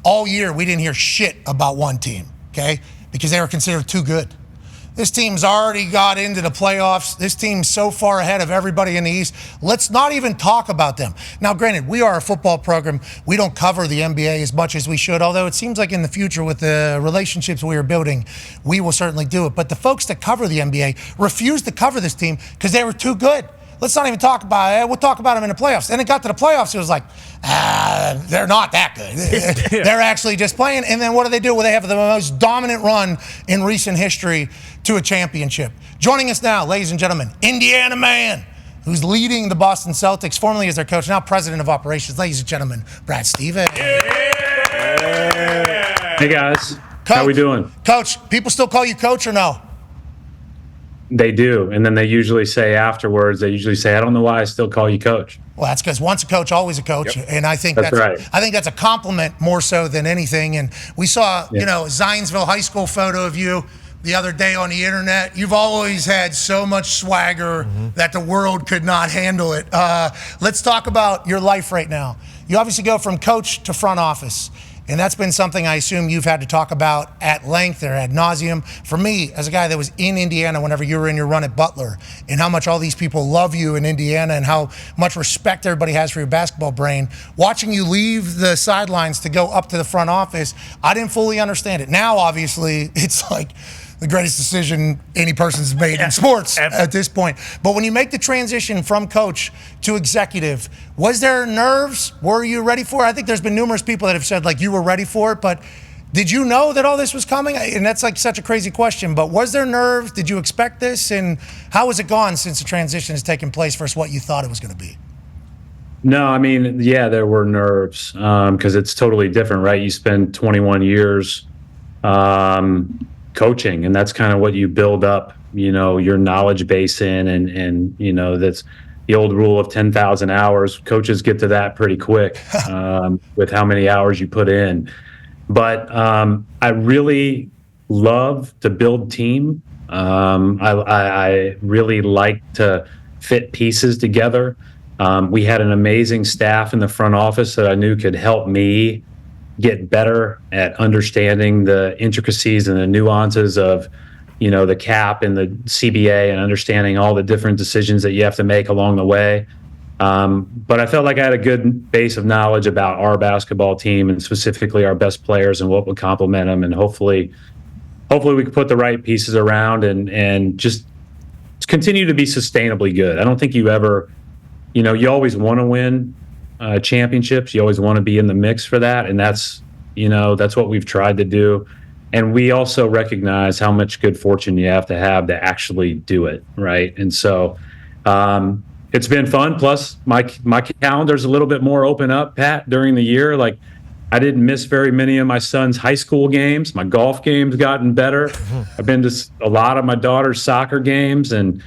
all year we didn't hear shit about one team, okay? Because they were considered too good. This team's already got into the playoffs. This team's so far ahead of everybody in the East. Let's not even talk about them. Now, granted, we are a football program. We don't cover the NBA as much as we should, although it seems like in the future with the relationships we are building, we will certainly do it. But the folks that cover the NBA refused to cover this team because they were too good. Let's not even talk about it. We'll talk about them in the playoffs. Then it got to the playoffs. It was like, they're not that good. They're actually just playing. And then what do? Well, they have the most dominant run in recent history to a championship. Joining us now, ladies and gentlemen, Indiana man, who's leading the Boston Celtics, formerly as their coach, now president of operations. Ladies and gentlemen, Brad Stevens. Hey, guys. Coach, how we doing? Coach, people still call you coach or no? They do, and then they usually say afterwards, I don't know why I still call you coach. Well, that's because once a coach, always a coach, yep. And I think that's right. I think that's a compliment more so than anything. And we saw, Zionsville High School photo of you the other day on the internet. You've always had so much swagger that the world could not handle it. Let's talk about your life right now. You obviously go from coach to front office. And that's been something I assume you've had to talk about at length or ad nauseum. For me, as a guy that was in Indiana whenever you were in your run at Butler, and how much all these people love you in Indiana and how much respect everybody has for your basketball brain, watching you leave the sidelines to go up to the front office, I didn't fully understand it. Now, obviously, it's like the greatest decision any person's made in sports at this point. But when you make the transition from coach to executive, was there nerves? Were you ready for it? I think there's been numerous people that have said like you were ready for it, but did you know that all this was coming? And that's like such a crazy question, but was there nerves? Did you expect this? And how has it gone since the transition has taken place versus what you thought it was going to be? No, I mean, yeah, there were nerves because it's totally different, right? You spend 21 years coaching, and that's kind of what you build up, your knowledge base in, and that's the old rule of 10,000 hours. Coaches get to that pretty quick with how many hours you put in. But I really love to build team. I really like to fit pieces together. We had an amazing staff in the front office that I knew could help me get better at understanding the intricacies and the nuances of, the cap and the CBA and understanding all the different decisions that you have to make along the way. But I felt like I had a good base of knowledge about our basketball team and specifically our best players and what would complement them. And hopefully we could put the right pieces around and just continue to be sustainably good. I don't think you ever, you always want to win championships. You always want to be in the mix for that. And that's what we've tried to do. And we also recognize how much good fortune you have to actually do it. Right. And so it's been fun. Plus my calendar's a little bit more open up, Pat, during the year. Like I didn't miss very many of my son's high school games. My golf game's gotten better. I've been to a lot of my daughter's soccer games, and,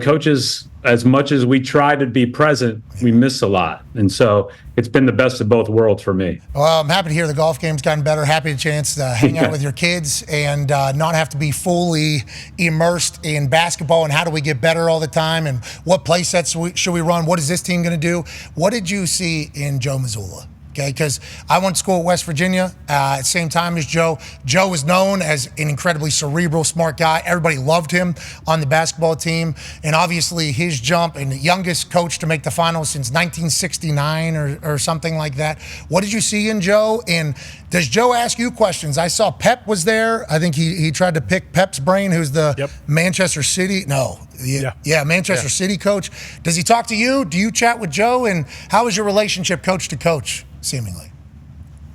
coaches, as much as we try to be present, we miss a lot. And so it's been the best of both worlds for me. Well, I'm happy to hear the golf game's gotten better. Happy to chance to hang out with your kids and not have to be fully immersed in basketball and how do we get better all the time and what play sets should we run? What is this team going to do? What did you see in Joe Mazzulla? Okay, because I went to school at West Virginia at the same time as Joe. Joe was known as an incredibly cerebral, smart guy. Everybody loved him on the basketball team. And obviously his jump, and the youngest coach to make the finals since 1969 or something like that. What did you see in Joe? And does Joe ask you questions? I saw Pep was there. I think he tried to pick Pep's brain, who's the Manchester City. Manchester City coach. Does he talk to you? Do you chat with Joe? And how is your relationship coach to coach, seemingly?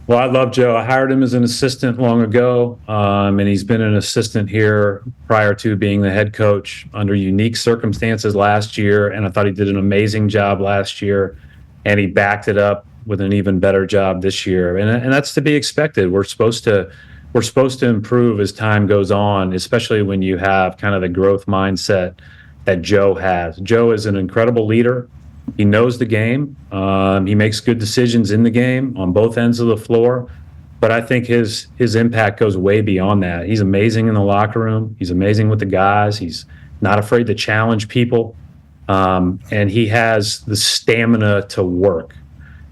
Well, I love Joe. I hired him as an assistant long ago, and he's been an assistant here prior to being the head coach under unique circumstances last year, and I thought he did an amazing job last year, and he backed it up with an even better job this year, and that's to be expected. We're supposed to improve as time goes on, especially when you have kind of the growth mindset that Joe has. Joe is an incredible leader. He knows the game. He makes good decisions in the game on both ends of the floor. But I think his impact goes way beyond that. He's amazing in the locker room. He's amazing with the guys. He's not afraid to challenge people. And he has the stamina to work.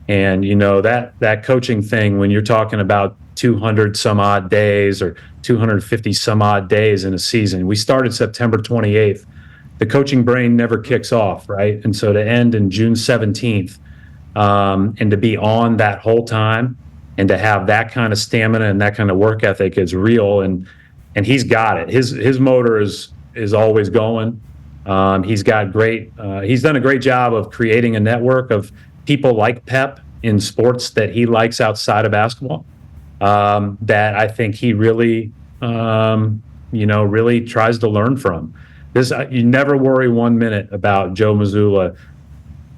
And, that coaching thing, when you're talking about 200 some odd days or 250 some odd days in a season, we started September 28th. The coaching brain never kicks off, right? And so to end in June 17th, and to be on that whole time and to have that kind of stamina and that kind of work ethic is real. And he's got it. His motor is always going. He's done a great job of creating a network of people like Pep in sports that he likes outside of basketball, that I think he really, really tries to learn from. You never worry 1 minute about Joe Mazzulla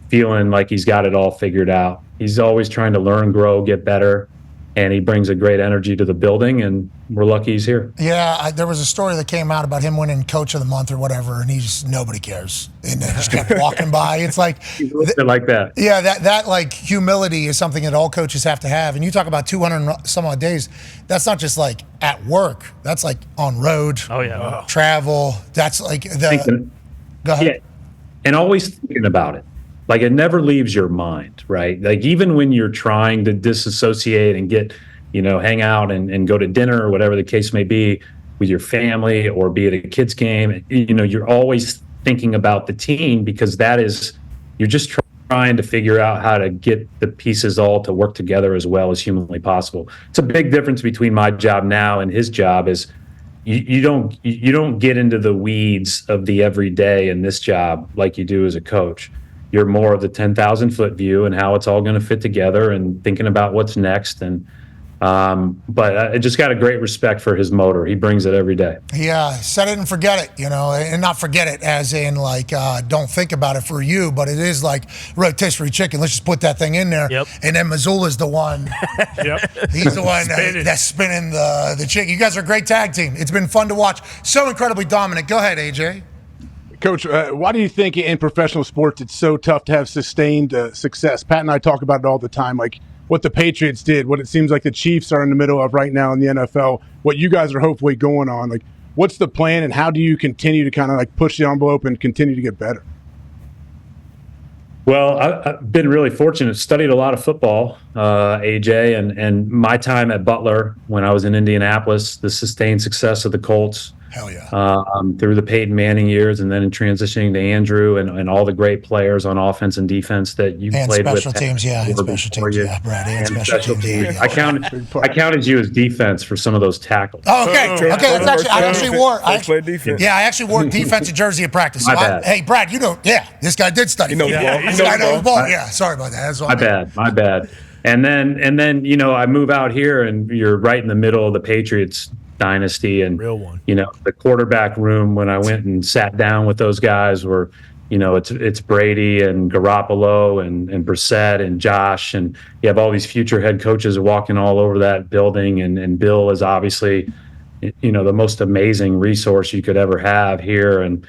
feeling like he's got it all figured out. He's always trying to learn, grow, get better, and he brings a great energy to the building, and we're lucky he's here. Yeah, there was a story that came out about him winning Coach of the Month or whatever, and nobody cares. And they just kept walking by. It's like like that. Yeah, that like humility is something that all coaches have to have. And you talk about 200 some odd days. That's not just like at work. That's like on road. Oh yeah, travel. That's like Go ahead. Yeah, and always thinking about it. Like, it never leaves your mind, right? Like, even when you're trying to disassociate and get, hang out and go to dinner or whatever the case may be with your family, or be at a kid's game, you're always thinking about the team, because you're just trying to figure out how to get the pieces all to work together as well as humanly possible. It's a big difference between my job now and his job is you don't get into the weeds of the everyday in this job like you do as a coach. You're more of the 10,000-foot view and how it's all going to fit together and thinking about what's next. But I just got a great respect for his motor. He brings it every day. Yeah, set it and forget it, and not forget it as in like don't think about it for you, but it is like rotisserie chicken. Let's just put that thing in there. Yep. And then Mazzulla's the one. Yep. He's the one that's spinning the chicken. You guys are a great tag team. It's been fun to watch. So incredibly dominant. Go ahead, AJ. Coach, why do you think in professional sports it's so tough to have sustained success? Pat and I talk about it all the time, like what the Patriots did, what it seems like the Chiefs are in the middle of right now in the NFL, what you guys are hopefully going on. Like, what's the plan, and how do you continue to kind of like push the envelope and continue to get better? Well, I've been really fortunate. Studied a lot of football, AJ, and my time at Butler when I was in Indianapolis, the sustained success of the Colts. Hell yeah. Through the Peyton Manning years, and then in transitioning to Andrew and all the great players on offense and defense that you and played with. Special teams, Brad, and special teams. Yeah. I counted you as defense for some of those tackles. Oh, okay. Okay, I actually wore. I actually wore defensive jersey at practice. So hey, Brad, this guy did study. This guy knows ball. Yeah, sorry about that. That's all my bad. And then I move out here, and you're right in the middle of the Patriots dynasty, and real one. The quarterback room when I went and sat down with those guys were, it's Brady and Garoppolo and Brissett and Josh, and you have all these future head coaches walking all over that building, and Bill is obviously the most amazing resource you could ever have here, and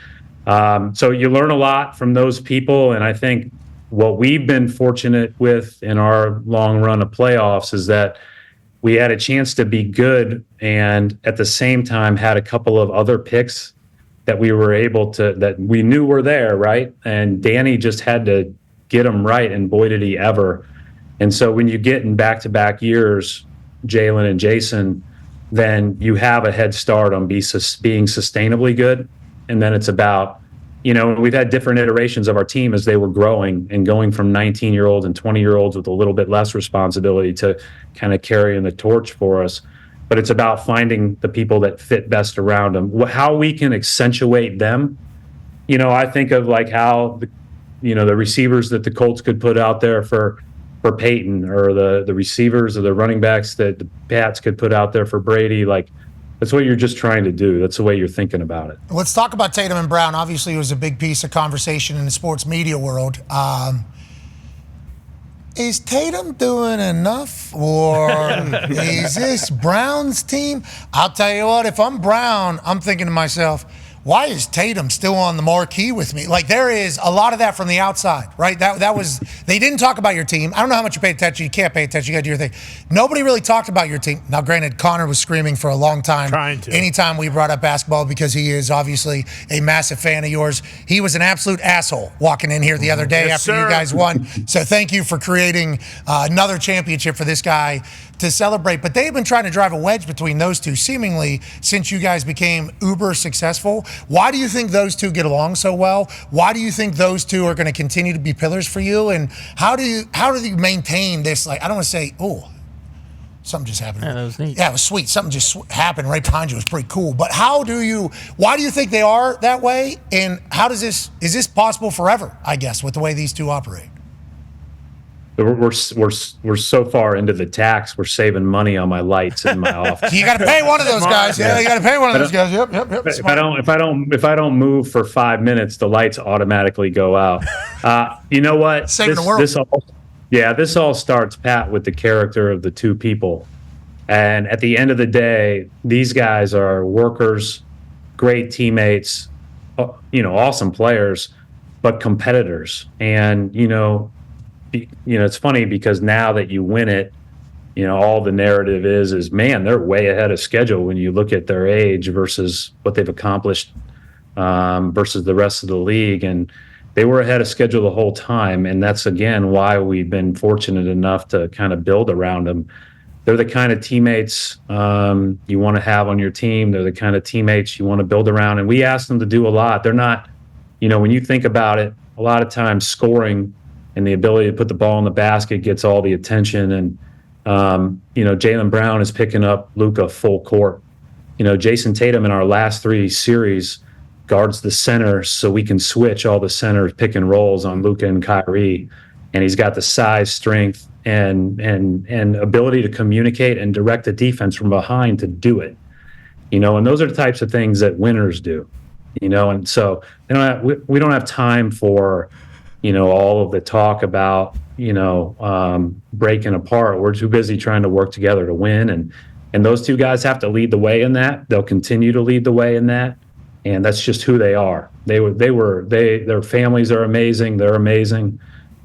so you learn a lot from those people. And I think what we've been fortunate with in our long run of playoffs is that we had a chance to be good, and at the same time had a couple of other picks that we were able to, that we knew were there, right? And Danny just had to get them right, and boy did he ever. And so when you get in back-to-back years, Jalen and Jason, then you have a head start on being sustainably good. And then it's about, we've had different iterations of our team as they were growing and going from 19-year-olds and 20-year-olds with a little bit less responsibility to kind of carrying the torch for us. But it's about finding the people that fit best around them, how we can accentuate them. I think of like how, the receivers that the Colts could put out there for Peyton, or the receivers or the running backs that the Pats could put out there for Brady. Like, that's what you're just trying to do. That's the way you're thinking about it. Let's talk about Tatum and Brown. Obviously, it was a big piece of conversation in the sports media world. Is Tatum doing enough, or is this Brown's team? I'll tell you what, if I'm Brown, I'm thinking to myself, why is Tatum still on the marquee with me? Like, there is a lot of that from the outside, right? That was, they didn't talk about your team. I don't know how much you paid attention. You can't pay attention. You got to do your thing. Nobody really talked about your team. Now, granted, Connor was screaming for a long time. Trying to. Anytime we brought up basketball, because he is obviously a massive fan of yours. He was an absolute asshole walking in here the other day after you guys won. So thank you for creating another championship for this guy to celebrate. But they've been trying to drive a wedge between those two, seemingly, since you guys became uber successful. Why do you think those two get along so well? Why do you think those two are going to continue to be pillars for you? And how do you maintain this? Like, I don't want to say, oh, something just happened. Yeah, that was neat. Yeah, it was sweet. Something just happened right behind you. It was pretty cool. But why do you think they are that way? And is this possible forever, I guess, with the way these two operate? We're so far into the tax, we're saving money on my lights in my office. You got to pay one of those guys. Yeah, you got to pay one of those guys. Yep. If I don't move for 5 minutes, the lights automatically go out. You know what? Saving the world. This all starts, Pat, with the character of the two people. And at the end of the day, these guys are workers, great teammates, awesome players, but competitors. And it's funny because now that you win it, all the narrative is man, they're way ahead of schedule when you look at their age versus what they've accomplished versus the rest of the league. And they were ahead of schedule the whole time. And that's, again, why we've been fortunate enough to kind of build around them. They're the kind of teammates you want to have on your team. They're the kind of teammates you want to build around. And we ask them to do a lot. They're not, when you think about it, a lot of times scoring and the ability to put the ball in the basket gets all the attention. And, Jaylen Brown is picking up Luka full court. Jason Tatum in our last 3 series guards the center so we can switch all the center pick and rolls on Luka and Kyrie. And he's got the size, strength, and ability to communicate and direct the defense from behind to do it. And those are the types of things that winners do. And so we don't have time for all of the talk about, breaking apart. We're too busy trying to work together to win. And those two guys have to lead the way in that. They'll continue to lead the way in that. And that's just who they are. Their families are amazing. They're amazing.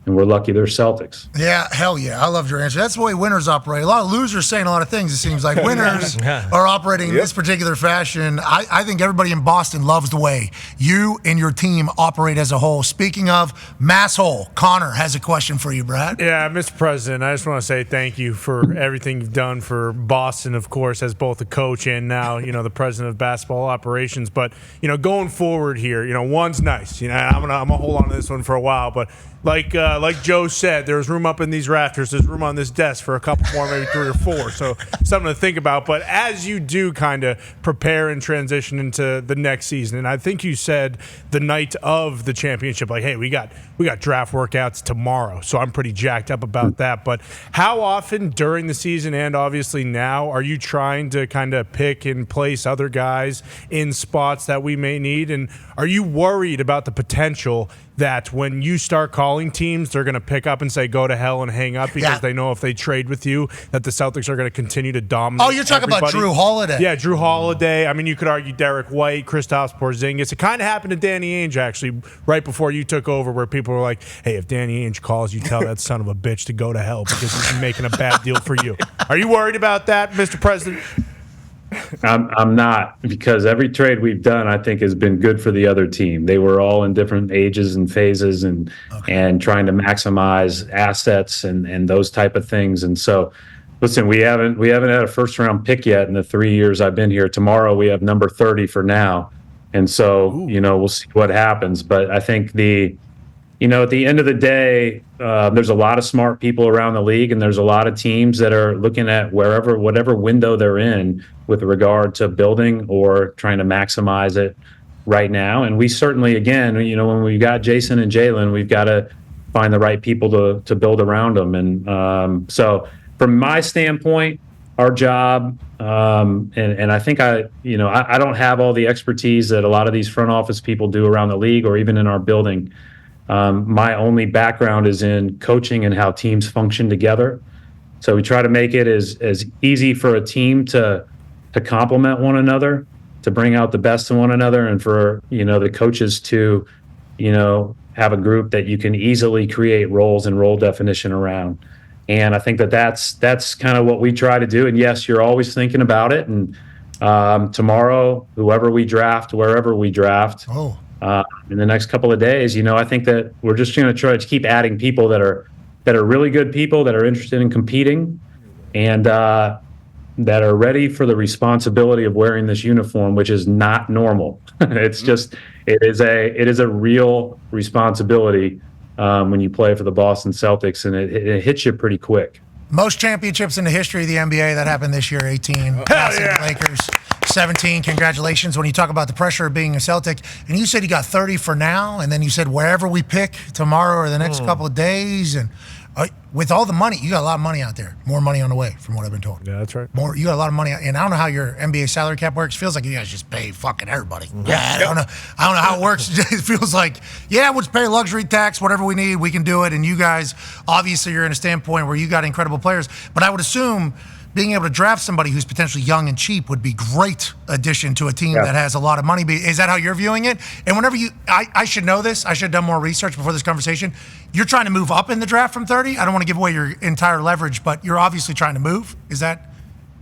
And we're lucky they're Celtics. Yeah, hell yeah. I loved your answer. That's the way winners operate. A lot of losers saying a lot of things, it seems like. Winners are operating in this particular fashion. I think everybody in Boston loves the way you and your team operate as a whole. Speaking of masshole, Connor has a question for you, Brad. Yeah, Mr. President, I just want to say thank you for everything you've done for Boston, of course, as both a coach and now, the president of basketball operations. But, going forward here, one's nice. I'm gonna hold on to this one for a while, but like Joe said, there's room up in these rafters. There's room on this desk for a couple more, maybe 3 or 4. So something to think about. But as you do kind of prepare and transition into the next season, and I think you said the night of the championship, like, hey, we got draft workouts tomorrow. So I'm pretty jacked up about that. But how often during the season and obviously now are you trying to kind of pick and place other guys in spots that we may need? And are you worried about the potential that when you start calling teams, they're going to pick up and say, go to hell and hang up because they know if they trade with you that the Celtics are going to continue to dominate? Oh, you're talking about Drew Holiday. Yeah, Drew Holiday. I mean, you could argue Derek White, Kristaps Porzingis. It kind of happened to Danny Ainge, actually, right before you took over, where people were like, hey, if Danny Ainge calls, you tell that son of a bitch to go to hell because he's making a bad deal for you. Are you worried about that, Mr. President? I'm not, because every trade we've done, I think, has been good for the other team. They were all in different ages and phases and trying to maximize assets and those type of things. And so, listen, we haven't had a first round pick yet in the 3 years I've been here. Tomorrow we have number 30 for now. And so, we'll see what happens. But I think at the end of the day, there's a lot of smart people around the league, and there's a lot of teams that are looking at whatever window they're in with regard to building or trying to maximize it right now. And we certainly, again, when we got Jason and Jaylen, we've got to find the right people to build around them. And so from my standpoint, our job, and I think I don't have all the expertise that a lot of these front office people do around the league or even in our building. My only background is in coaching and how teams function together. So we try to make it as easy for a team to complement one another bring out the best in one another, and for the coaches to have a group that you can easily create roles and role definition around. And I think that's kind of what we try to do. And yes, you're always thinking about it. And tomorrow, whoever we draft, wherever we draft, in the next couple of days, I think that we're just going to try to keep adding people that are really good people, that are interested in competing, and that are ready for the responsibility of wearing this uniform, which is not normal. It's just it is a real responsibility when you play for the Boston Celtics, and it hits you pretty quick. Most championships in the history of the NBA that happened this year: 18, passing the Lakers. 17, congratulations. When you talk about the pressure of being a Celtic, and you said you got 30 for now, and then you said wherever we pick tomorrow or the next couple of days, and with all the money, you got a lot of money out there. More money on the way, from what I've been told. Yeah, that's right. You got a lot of money, and I don't know how your NBA salary cap works. Feels like you guys just pay fucking everybody. Yeah, I don't know how it works. It feels like, we'll just pay luxury tax, whatever we need, we can do it. And you guys, obviously, you're in a standpoint where you got incredible players. But I would assume being able to draft somebody who's potentially young and cheap would be great addition to a team that has a lot of money. Is that how you're viewing it? And whenever I should know this, I should have done more research before this conversation. You're trying to move up in the draft from 30. I don't want to give away your entire leverage, but you're obviously trying to move. Is that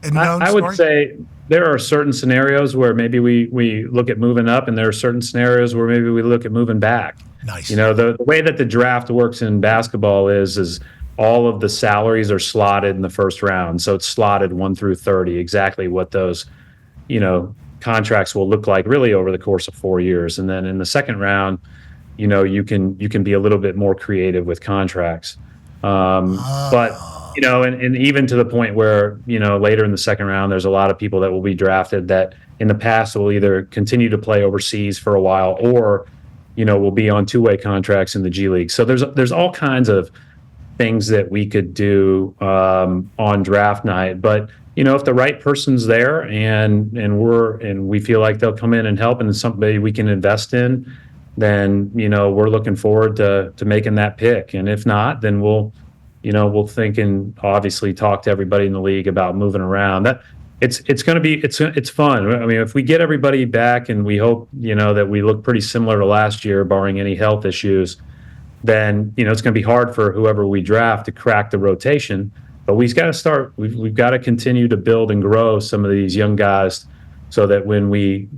a known I would say there are certain scenarios where maybe we look at moving up, and there are certain scenarios where maybe we look at moving back. Nice. The way that the draft works in basketball is all of the salaries are slotted in the first round. So it's slotted 1 through 30, exactly what those, contracts will look like really over the course of 4 years. And then in the second round, you can be a little bit more creative with contracts. But, and even to the point where, later in the second round, there's a lot of people that will be drafted that in the past will either continue to play overseas for a while or, will be on two-way contracts in the G League. So there's all kinds of things that we could do on draft night, but if the right person's there and we feel like they'll come in and help, and it's somebody we can invest in, then we're looking forward to making that pick. And if not, then we'll think and obviously talk to everybody in the league about moving around. That it's going to be it's fun. I mean, if we get everybody back, and we hope that we look pretty similar to last year, barring any health issues, then it's going to be hard for whoever we draft to crack the rotation. But we've got to start. We've got to continue to build and grow some of these young guys, so that when we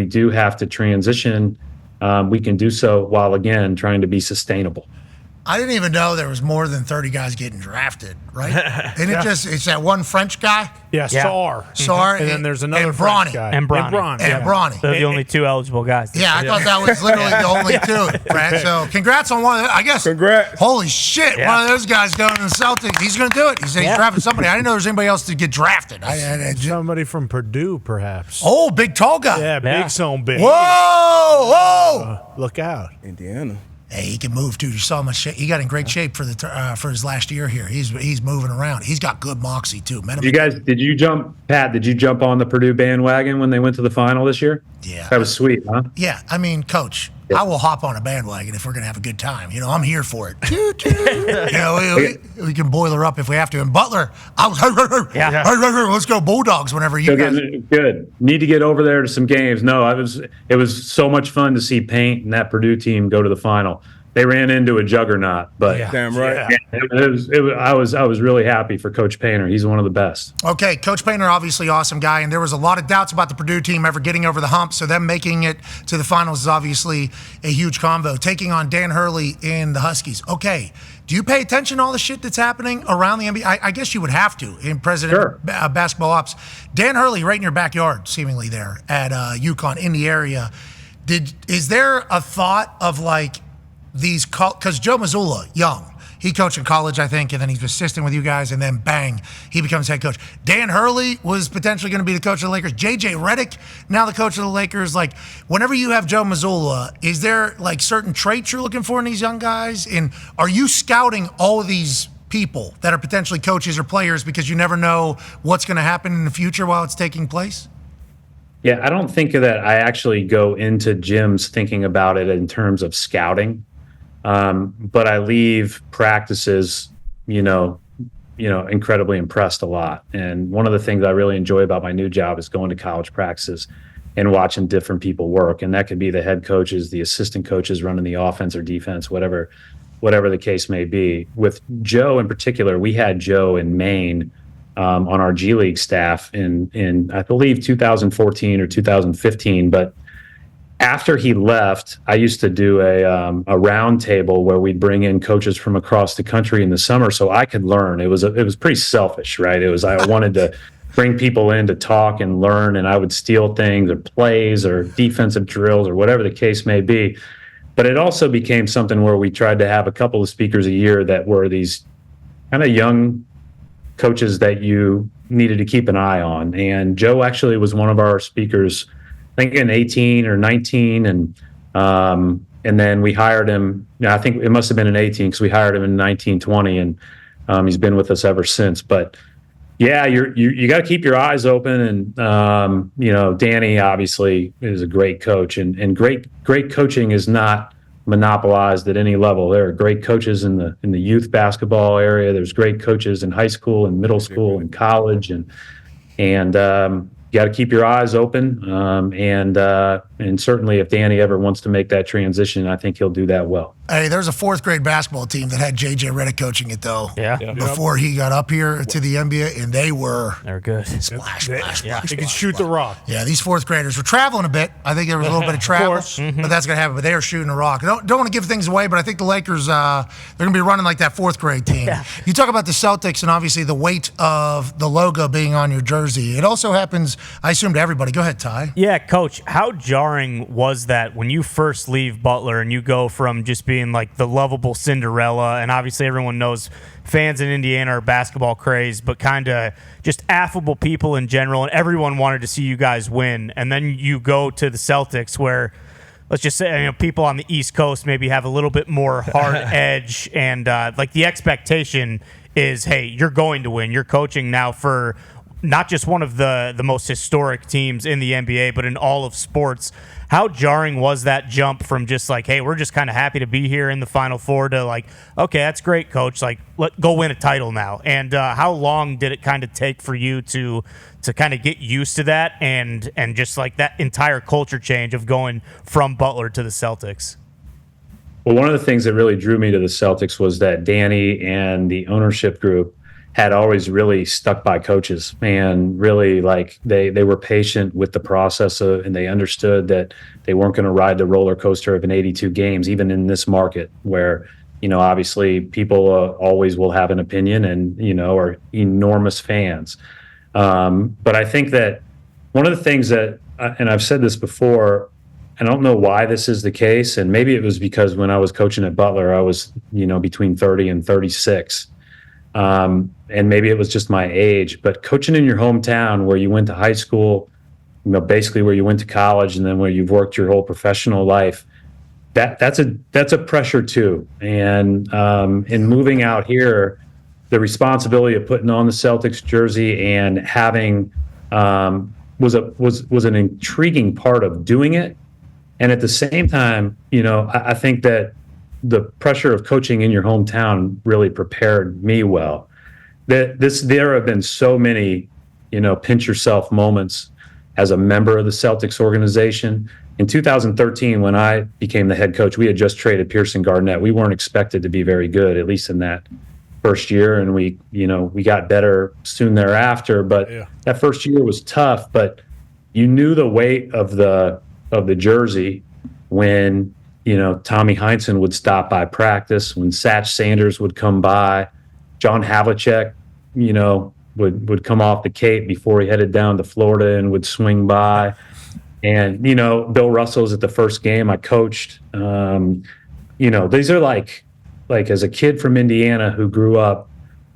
do have to transition, we can do so while again trying to be sustainable. I didn't even know there was more than 30 guys getting drafted, right? And it's that one French guy? Yeah, Sarr. Sarr. And then there's another Bronny. French guy. And Bronny. Bronny. They're the only two eligible guys. Yeah, I thought that was literally the only two, Brad. So congrats on one of them. I guess. Congrats. Holy shit. Yeah. One of those guys going to the Celtics. He's going to do it. He's drafting somebody. I didn't know there was anybody else to get drafted. Somebody from Purdue, perhaps. Oh, big tall guy. Yeah, big son, big. Whoa. Look out. Indiana. Hey, he can move too. You saw him. He got in great shape for his last year here. He's moving around. He's got good moxie too. Did you jump on the Purdue bandwagon when they went to the final this year? Yeah, that was sweet, huh? Yeah, I mean, Coach, I will hop on a bandwagon if we're gonna have a good time. I'm here for it. We can boil her up if we have to. And Butler, let's go Bulldogs whenever you guys. Good. Need to get over there to some games. No, it was so much fun to see Paint and that Purdue team go to the final. They ran into a juggernaut, but damn right. I was really happy for Coach Painter. He's one of the best. Okay, Coach Painter, obviously awesome guy, and there was a lot of doubts about the Purdue team ever getting over the hump. So them making it to the finals is obviously a huge convo. Taking on Dan Hurley in the Huskies. Okay, do you pay attention to all the shit that's happening around the NBA? I guess you would have to in President of Basketball Ops. Dan Hurley, right in your backyard, seemingly there at UConn in the area. Is there a thought of like these, because Joe Mazzulla, young, he coached in college, I think, and then he's assistant with you guys, and then bang, he becomes head coach. Dan Hurley was potentially going to be the coach of the Lakers. JJ Redick, now the coach of the Lakers. Like, whenever you have Joe Mazzulla, is there like certain traits you're looking for in these young guys? And are you scouting all of these people that are potentially coaches or players because you never know what's going to happen in the future while it's taking place? Yeah, I don't think that I actually go into gyms thinking about it in terms of scouting. But I leave practices, incredibly impressed a lot. And one of the things I really enjoy about my new job is going to college practices and watching different people work. And that could be the head coaches, the assistant coaches running the offense or defense, whatever the case may be. With Joe in particular, we had Joe in Maine on our G League staff in I believe 2014 or 2015. But after he left, I used to do a round table where we'd bring in coaches from across the country in the summer so I could learn. It was pretty selfish, right? I wanted to bring people in to talk and learn, and I would steal things or plays or defensive drills or whatever the case may be. But it also became something where we tried to have a couple of speakers a year that were these kind of young coaches that you needed to keep an eye on. And Joe actually was one of our speakers, I think in 18 or 19. And then we hired him. I think it must have been in 18 because we hired him in 1920, and he's been with us ever since. But yeah, you got to keep your eyes open. And, Danny obviously is a great coach, and great coaching is not monopolized at any level. There are great coaches in the youth basketball area. There's great coaches in high school and middle school and college, and you got to keep your eyes open. And certainly if Danny ever wants to make that transition, I think he'll do that well. Hey, there's a fourth grade basketball team that had J.J. Redick coaching it, though. Yeah. Before he got up here to the NBA, and they were good. Splash. They could shoot the rock. Yeah, these fourth graders were traveling a bit. I think there was a little bit of travel, but that's going to happen. But they are shooting a rock. Don't want to give things away, but I think the Lakers, they're going to be running like that fourth grade team. Yeah. You talk about the Celtics and obviously the weight of the logo being on your jersey. It also happens, I assume, to everybody. Go ahead, Ty. Yeah, Coach, how jarring was that when you first leave Butler and you go from just being like the lovable Cinderella, and obviously everyone knows fans in Indiana are basketball crazed, but kind of just affable people in general, and everyone wanted to see you guys win, and then you go to the Celtics where, let's just say, people on the East Coast maybe have a little bit more hard edge, and like the expectation is, hey, you're going to win. You're coaching now for not just one of the most historic teams in the NBA, but in all of sports. How jarring was that jump from just like, hey, we're just kind of happy to be here in the Final Four to like, okay, that's great, Coach. Like, go win a title now. And how long did it kind of take for you to kind of get used to that and just like that entire culture change of going from Butler to the Celtics? Well, one of the things that really drew me to the Celtics was that Danny and the ownership group had always really stuck by coaches, and really like they were patient with the process and they understood that they weren't going to ride the roller coaster of an 82 games, even in this market where, obviously people always will have an opinion and, are enormous fans. But I think that one of the things that, and I've said this before, I don't know why this is the case. And maybe it was because when I was coaching at Butler, I was, between 30 and 36. And maybe it was just my age, but coaching in your hometown where you went to high school, basically where you went to college and then where you've worked your whole professional life, that's a pressure too. And in moving out here, the responsibility of putting on the Celtics jersey and having was an intriguing part of doing it. And at the same time, I think that the pressure of coaching in your hometown really prepared me well. There have been so many, pinch yourself moments as a member of the Celtics organization. In 2013, when I became the head coach, we had just traded Pearson Garnett. We weren't expected to be very good, at least in that first year, and we got better soon thereafter. But that first year was tough. But you knew the weight of the jersey when Tommy Heinsohn would stop by practice, when Satch Sanders would come by, John Havlicek, would come off the Cape before he headed down to Florida and would swing by. And, Bill Russell's at the first game I coached. These are like as a kid from Indiana who grew up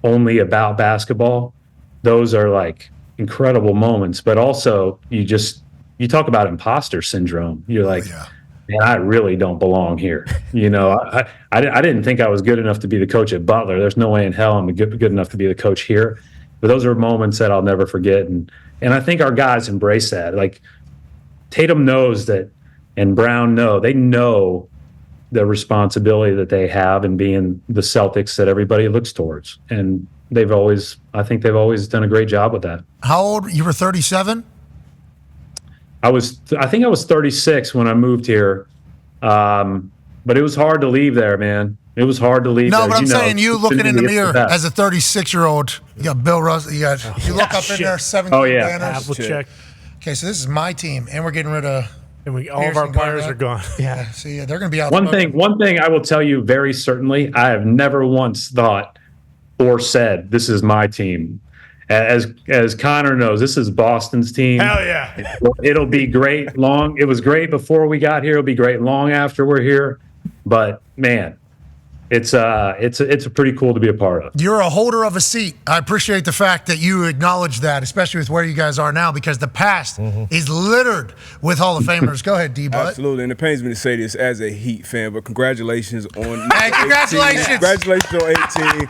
only about basketball, those are like incredible moments. But also you talk about imposter syndrome. You're like, man, I really don't belong here. I didn't think I was good enough to be the coach at Butler. There's no way in hell I'm good enough to be the coach here. But those are moments that I'll never forget. And I think our guys embrace that. Like Tatum knows that, and Brown they know the responsibility that they have in being the Celtics that everybody looks towards. And I think they've always done a great job with that. How old? You were 37? I think I was 36 when I moved here. But it was hard to leave there, man. It was hard to leave. No, there. but I'm saying you looking in the it's mirror best. as a 36-year-old. You got Bill Russell. You look up in there, 17 banners. Apple check. Okay, so this is my team, and we're getting rid of. And all of our players are gone. Yeah, see, they're going to be out. One thing I will tell you very certainly, I have never once thought or said, "This is my team." As Connor knows, this is Boston's team. Hell yeah! It'll be great long. It was great before we got here. It'll be great long after we're here. But man, it's pretty cool to be a part of. You're a holder of a seat. I appreciate the fact that you acknowledge that, especially with where you guys are now, because the past is littered with Hall of Famers. Go ahead, D-Butt. Absolutely, and it pains me to say this as a Heat fan, but congratulations on Hey, congratulations. 18. Congratulations on 18.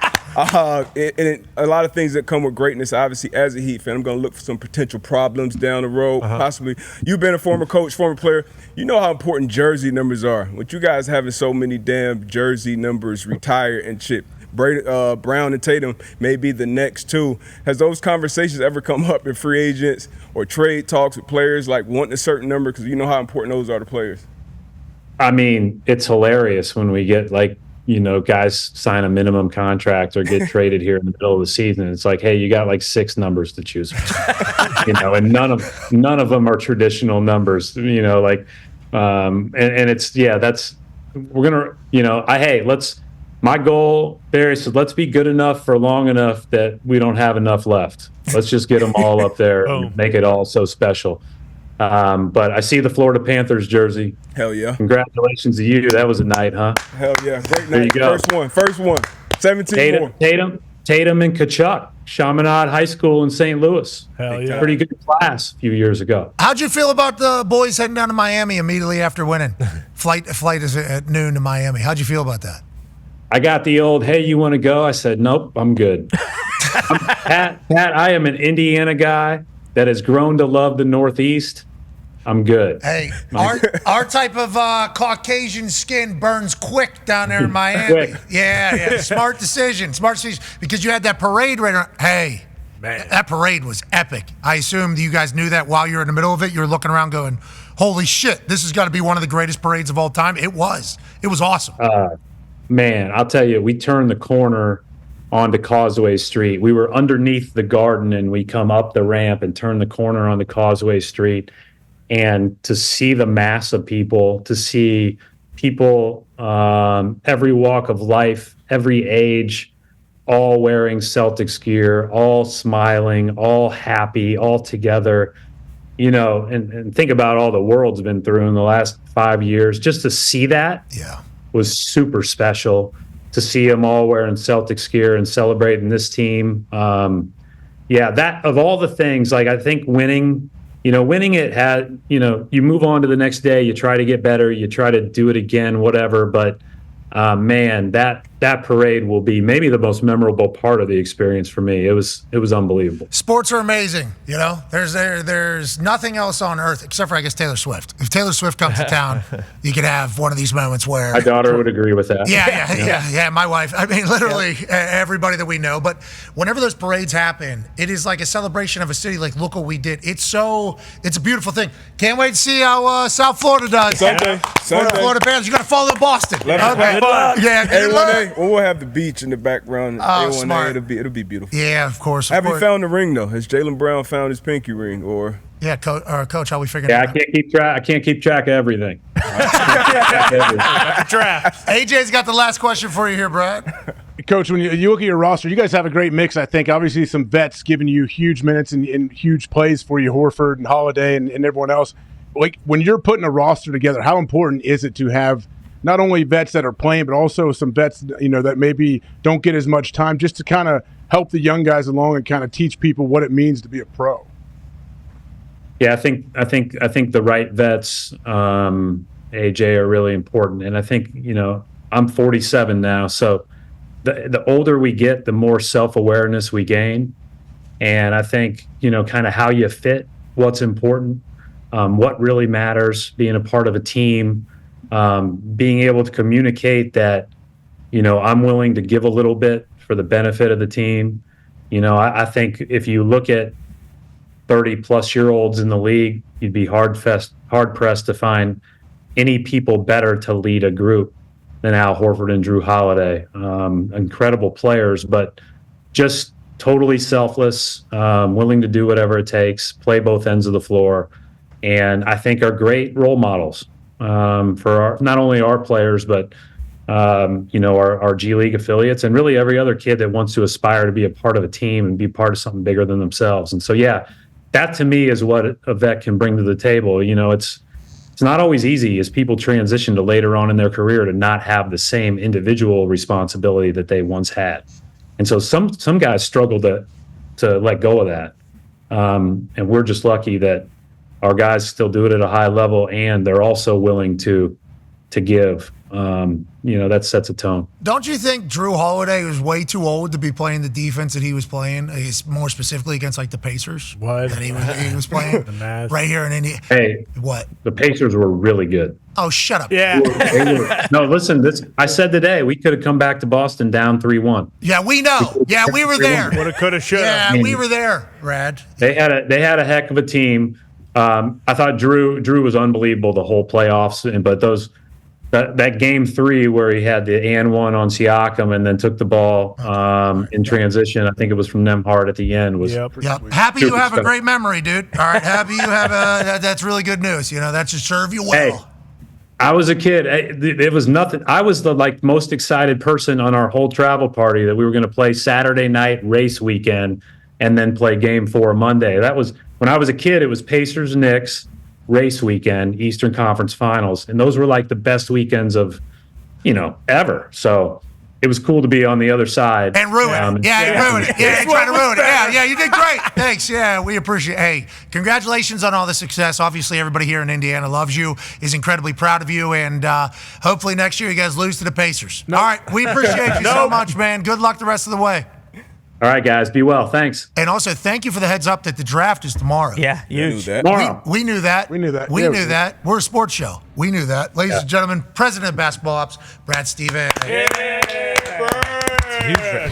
And a lot of things that come with greatness. Obviously, as a Heat fan, I'm going to look for some potential problems down the road. Possibly, you've been a former coach, former player. You know how important jersey numbers are. With you guys having so many damn jersey numbers retired and chipped, Brown and Tatum may be the next two. Has those conversations ever come up in free agents or trade talks with players, like wanting a certain number, because you know how important those are to players? I mean, it's hilarious when we get guys sign a minimum contract or get traded here in the middle of the season. It's like, hey, you got like 6 numbers to choose from, and none of them are traditional numbers, and it's, we're gonna, my goal, Barry, is let's be good enough for long enough that we don't have enough left. Let's just get them all up there and make it all so special. But I see the Florida Panthers jersey. Hell yeah. Congratulations to you. That was a night, huh? Hell yeah. Great night. There you go. First one. 17 more. Tatum and Kachuk, Chaminade High School in St. Louis. Hell yeah. Pretty good class a few years ago. How'd you feel about the boys heading down to Miami immediately after winning? Flight is at noon to Miami. How'd you feel about that? I got the old, hey, you want to go? I said, nope, I'm good. Pat, I am an Indiana guy that has grown to love the Northeast. I'm good. Hey, our type of Caucasian skin burns quick down there in Miami. Yeah. Smart decision. Because you had that parade right around. Hey, man, that parade was epic. I assume you guys knew that while you were in the middle of it. You were looking around going, holy shit, this has got to be one of the greatest parades of all time. It was awesome. Man, I'll tell you, we turned the corner onto Causeway Street. We were underneath the Garden, and we come up the ramp and turn the corner onto Causeway Street. And to see the mass of people, to see people, every walk of life, every age, all wearing Celtics gear, all smiling, all happy, all together, and think about all the world's been through in the last 5 years. Just to see that was super special. To see them all wearing Celtics gear and celebrating this team. That of all the things, I think winning it had, you move on to the next day, you try to get better, you try to do it again, whatever. But man, that parade will be maybe the most memorable part of the experience for me. It was unbelievable. Sports are amazing. There's nothing else on earth except for, I guess, Taylor Swift. If Taylor Swift comes to town, you could have one of these moments where my daughter would agree with that. Yeah. My wife. I mean, literally everybody that we know. But whenever those parades happen, it is like a celebration of a city. Like, look what we did. It's a beautiful thing. Can't wait to see how South Florida does. Sunday. Florida Panthers. You got to follow Boston. Okay. Yeah, good luck. A1A. We'll have the beach in the background. Oh, A1A. smart. It'll be beautiful. Yeah, of course. Have you found the ring though? Has Jaylen Brown found his pinky ring or? Yeah, Coach, how we figuring Yeah, it out? I can't keep track of everything. AJ's got the last question for you here, Brad. Coach, when you look at your roster, you guys have a great mix, I think. Obviously, some vets giving you huge minutes and huge plays for you, Horford and Holiday and everyone else. Like, when you're putting a roster together, how important is it to have not only vets that are playing, but also some vets, that maybe don't get as much time, just to kind of help the young guys along and kind of teach people what it means to be a pro? Yeah, I think the right vets, AJ, are really important. And I think, I'm 47 now, so the older we get, the more self-awareness we gain. And I think, kind of how you fit, what's important, what really matters, being a part of a team, being able to communicate that, I'm willing to give a little bit for the benefit of the team. I think if you look at 30-plus-year-olds in the league, you'd be hard-pressed to find any people better to lead a group than Al Horford and Drew Holiday. Incredible players, but just totally selfless, willing to do whatever it takes, play both ends of the floor, and I think are great role models for not only our players, but our G League affiliates and really every other kid that wants to aspire to be a part of a team and be part of something bigger than themselves. And so, that to me is what a vet can bring to the table. It's not always easy as people transition to later on in their career to not have the same individual responsibility that they once had. And so some guys struggle to let go of that. And we're just lucky that our guys still do it at a high level, and they're also willing to give. That sets a tone. Don't you think Drew Holiday was way too old to be playing the defense that he was playing? More specifically against like the Pacers. What? That he was playing right here in India. Hey, what? The Pacers were really good. Oh, shut up. Yeah. No, listen. I said today we could have come back to Boston down 3-1. Yeah, we know. Yeah, we were there. Woulda, coulda, shoulda. Yeah, we were there, Rad. They had a heck of a team. I thought Drew was unbelievable the whole playoffs, but that game 3 where he had the and one on Siakam and then took the ball in transition, I think it was from Nembhard at the end. Yep. Happy you have a great memory, dude. All right, happy you have that's really good news. That should serve you well. Hey, I was a kid. It was nothing. I was the most excited person on our whole travel party that we were going to play Saturday night race weekend and then play game 4 Monday. That was when I was a kid. It was Pacers, Knicks, race weekend, Eastern Conference Finals, and those were like the best weekends of ever. So it was cool to be on the other side and ruin it. Yeah, ruin it. Yeah, trying to ruin it. Yeah, you did great. Thanks. Yeah, we appreciate it. Hey, congratulations on all the success. Obviously, everybody here in Indiana loves you, is incredibly proud of you, and hopefully next year you guys lose to the Pacers. All right, we appreciate you so much, man. Good luck the rest of the way. All right, guys, be well. Thanks. And also, thank you for the heads up that the draft is tomorrow. Yeah, huge. Tomorrow. We knew that. We knew that. We knew that. We're a sports show. We knew that. Ladies and gentlemen, President of Basketball Ops, Brad Stevens. Huge.